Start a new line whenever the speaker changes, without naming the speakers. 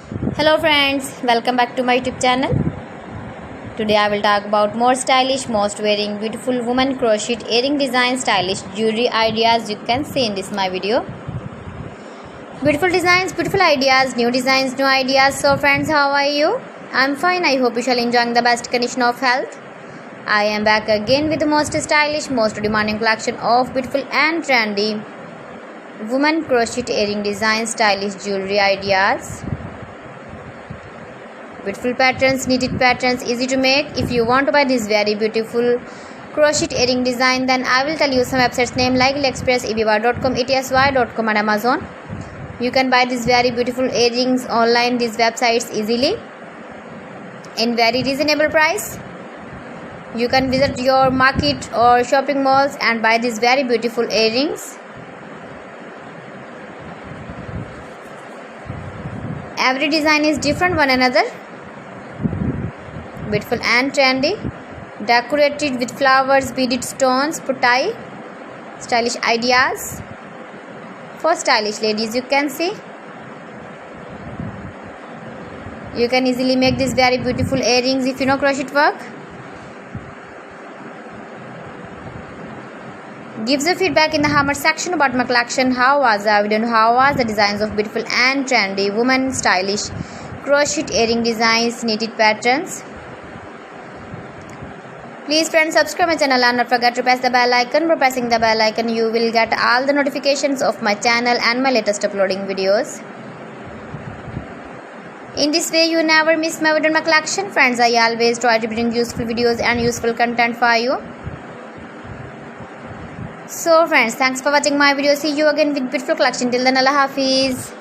Hello friends, welcome back to my YouTube channel. Today I will talk about more stylish, most wearing beautiful woman crochet earring design, stylish jewelry ideas you can see in this my video. Beautiful designs, beautiful ideas, new designs, new ideas. So friends, how are you? I'm fine. I hope you shall enjoying the best condition of health. I am back again with the most stylish, most demanding collection of beautiful and trendy woman crochet earring design, stylish jewelry ideas. Beautiful patterns, knitted patterns, easy to make. If you want to buy this very beautiful crochet earring design, then I will tell you some websites name like AliExpress, eBay.com, etsy.com and Amazon. You can buy these very beautiful earrings online, these websites easily in very reasonable price. You can visit your market or shopping malls and buy these very beautiful earrings. Every design is different one another. Beautiful and trendy, decorated with flowers, beaded stones, putai, stylish ideas for stylish ladies. You can see you can easily make these very beautiful earrings if you know crochet work. Give the feedback in the comment section about my collection. How was the video and how was the designs of beautiful and trendy woman stylish crochet earring designs, knitted patterns. Please friends, subscribe my channel and not forget to press the bell icon. By pressing the bell icon you will get all the notifications of my channel and my latest uploading videos. In this way you never miss my video and my collection. Friends, I always try to bring useful videos and useful content for you. So friends, thanks for watching my video. See you again with beautiful collection. Till then, Allah Hafiz.